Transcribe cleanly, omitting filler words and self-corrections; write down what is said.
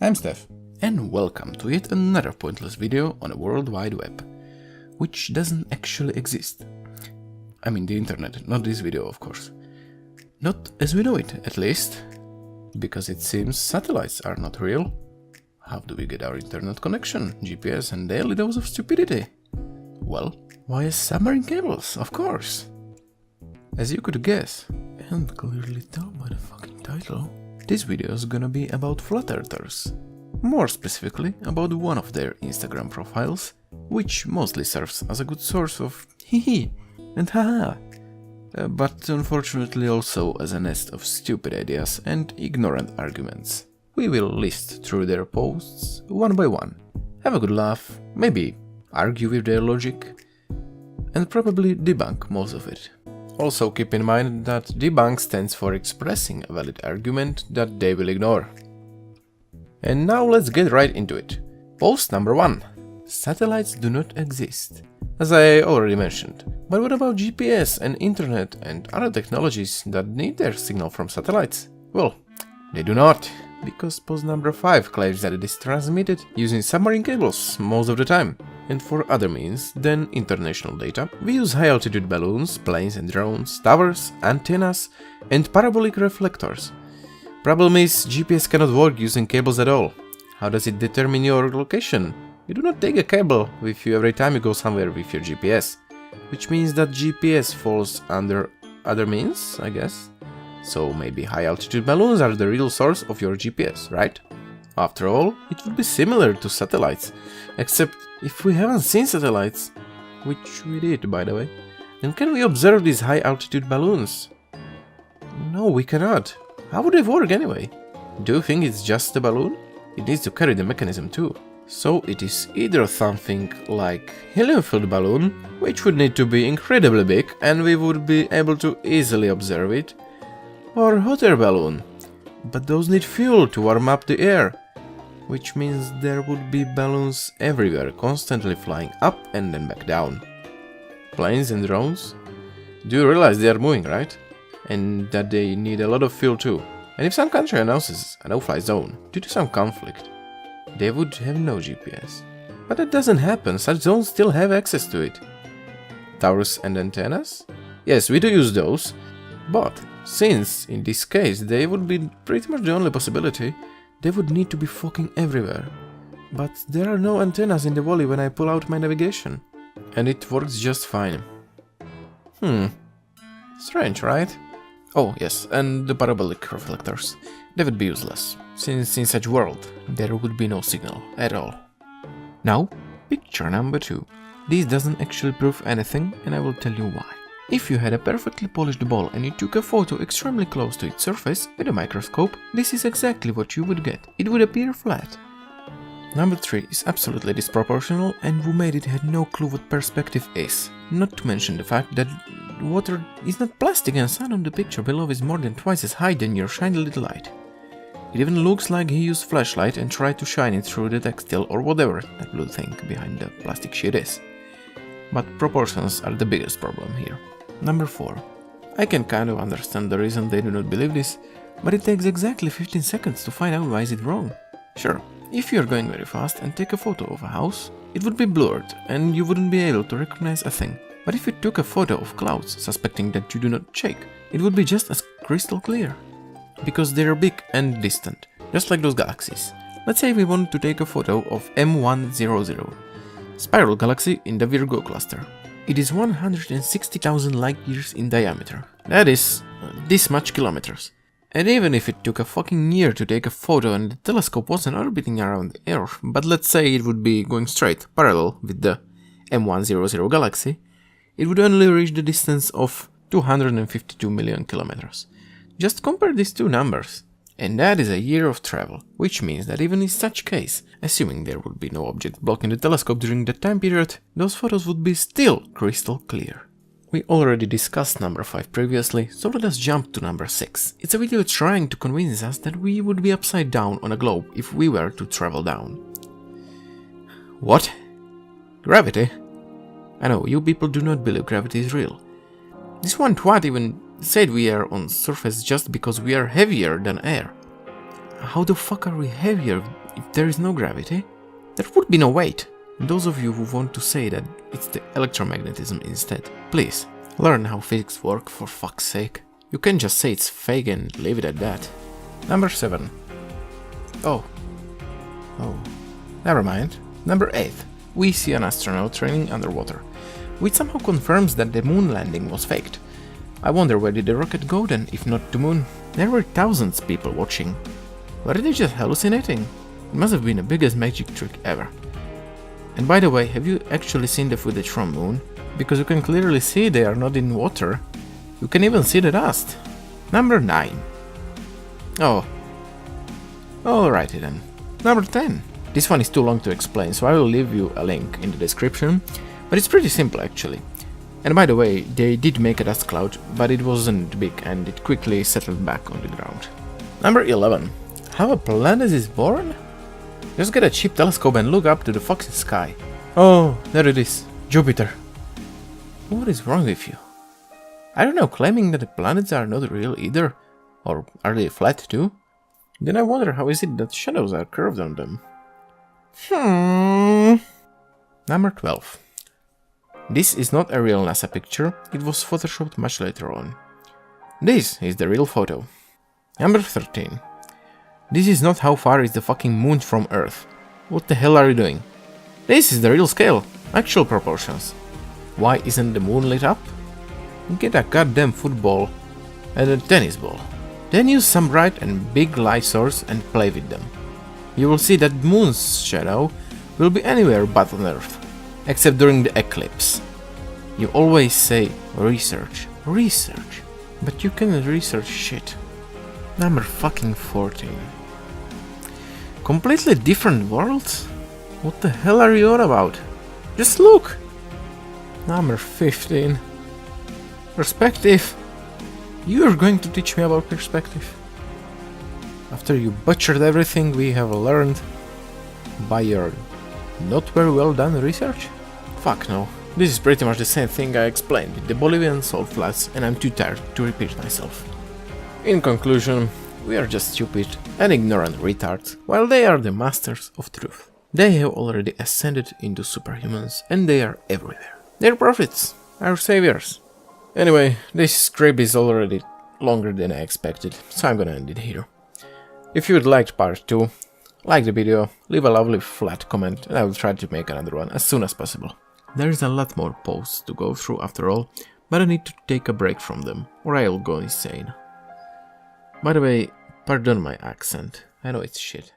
I'm Steph, and welcome to yet another pointless video on a World Wide Web, which doesn't actually exist. I mean the internet, not this video of course. Not as we know it, at least, because it seems satellites are not real. How do we get our internet connection, GPS and daily dose of stupidity? Well, via submarine cables, of course. As you could guess, and clearly tell by the fucking title, this video is gonna be about flat earthers. More specifically, about one of their Instagram profiles, which mostly serves as a good source of hee and haha, but unfortunately also as a nest of stupid ideas and ignorant arguments. We will list through their posts one by one, have a good laugh, maybe argue with their logic, and probably debunk most of it. Also keep in mind that debunk stands for expressing a valid argument that they will ignore. And now let's get right into it. Post number 1. Satellites do not exist. As I already mentioned. But what about GPS and internet and other technologies that need their signal from satellites? Well, they do not. Because post number 5 claims that it is transmitted using submarine cables most of the time. And for other means than international data, we use high-altitude balloons, planes and drones, towers, antennas, and parabolic reflectors. Problem is, GPS cannot work using cables at all. How does it determine your location? You do not take a cable with you every time you go somewhere with your GPS, which means that GPS falls under other means, I guess. So maybe high-altitude balloons are the real source of your GPS, right? After all, it would be similar to satellites, except if we haven't seen satellites, which we did by the way, then can we observe these high-altitude balloons? No, we cannot. How would they work anyway? Do you think it's just a balloon? It needs to carry the mechanism too. So it is either something like helium-filled balloon, which would need to be incredibly big and we would be able to easily observe it, or hot air balloon. But those need fuel to warm up the air, which means there would be balloons everywhere, constantly flying up and then back down. Planes and drones? Do you realize they are moving, right? And that they need a lot of fuel too. And if some country announces a no-fly zone due to some conflict, they would have no GPS. But that doesn't happen, such zones still have access to it. Towers and antennas? Yes, we do use those, but since, in this case, they would be pretty much the only possibility, they would need to be fucking everywhere. But there are no antennas in the valley when I pull out my navigation. And it works just fine. Strange, right? Oh yes, and the parabolic reflectors. They would be useless, since in such world, there would be no signal at all. Now, picture number 2. This doesn't actually prove anything, and I will tell you why. If you had a perfectly polished ball and you took a photo extremely close to its surface with a microscope, this is exactly what you would get. It would appear flat. Number 3 is absolutely disproportional, and who made it had no clue what perspective is. Not to mention the fact that water is not plastic and sun on the picture below is more than twice as high than your shiny little light. It even looks like he used flashlight and tried to shine it through the textile or whatever that blue thing behind the plastic sheet is. But proportions are the biggest problem here. Number 4. I can kind of understand the reason they do not believe this, but it takes exactly 15 seconds to find out why is it wrong. Sure, if you are going very fast and take a photo of a house, it would be blurred and you wouldn't be able to recognize a thing. But if you took a photo of clouds, suspecting that you do not shake, it would be just as crystal clear. Because they are big and distant, just like those galaxies. Let's say we want to take a photo of M100, spiral galaxy in the Virgo cluster. It is 160,000 light years in diameter. That is this much kilometers. And even if it took a fucking year to take a photo and the telescope wasn't orbiting around the Earth, but let's say it would be going straight, parallel with the M100 galaxy, it would only reach the distance of 252 million kilometers. Just compare these two numbers. And that is a year of travel, which means that even in such case, assuming there would be no object blocking the telescope during that time period, those photos would be still crystal clear. We already discussed number 5 previously, so let us jump to number 6. It's a video trying to convince us that we would be upside down on a globe if we were to travel down. What? Gravity? I know, you people do not believe gravity is real. This one twat even said we are on surface just because we are heavier than air. How the fuck are we heavier if there is no gravity, there would be no weight. And those of you who want to say that it's the electromagnetism instead, please, learn how physics work for fuck's sake. You can just say it's fake and leave it at that. Number 7. Oh, never mind. Number 8. We see an astronaut training underwater, which somehow confirms that the moon landing was faked. I wonder where did the rocket go then, if not to moon? There were thousands of people watching. Were they just hallucinating? It must have been the biggest magic trick ever. And by the way, have you actually seen the footage from moon? Because you can clearly see they are not in water. You can even see the dust. Number 9. Oh. Alrighty then. Number 10. This one is too long to explain, so I will leave you a link in the description. But it's pretty simple actually. And by the way, they did make a dust cloud, but it wasn't big and it quickly settled back on the ground. Number 11. How a planet is born? Just get a cheap telescope and look up to the fucking sky. Oh, there it is. Jupiter. What is wrong with you? I don't know, claiming that the planets are not real either? Or are they flat too? Then I wonder how is it that shadows are curved on them? Number 12. This is not a real NASA picture, it was photoshopped much later on. This is the real photo. Number 13. This is not how far is the fucking moon from Earth. What the hell are you doing? This is the real scale, actual proportions. Why isn't the moon lit up? Get a goddamn football and a tennis ball. Then use some bright and big light source and play with them. You will see that moon's shadow will be anywhere but on Earth, except during the eclipse. You always say research, but you can research shit. Number fucking 14. Completely different worlds? What the hell are you on about? Just look! Number 15. Perspective. You're going to teach me about perspective? After you butchered everything we have learned by your not very well done research? Fuck no. This is pretty much the same thing I explained with the Bolivian salt flats and I'm too tired to repeat myself. In conclusion, we are just stupid and ignorant retards, while they are the masters of truth. They have already ascended into superhumans and they are everywhere. They're prophets, our saviors. Anyway, this script is already longer than I expected, so I'm gonna end it here. If you would like part 2, like the video, leave a lovely flat comment and I will try to make another one as soon as possible. There is a lot more posts to go through after all, but I need to take a break from them or I'll go insane. By the way, pardon my accent, I know it's shit.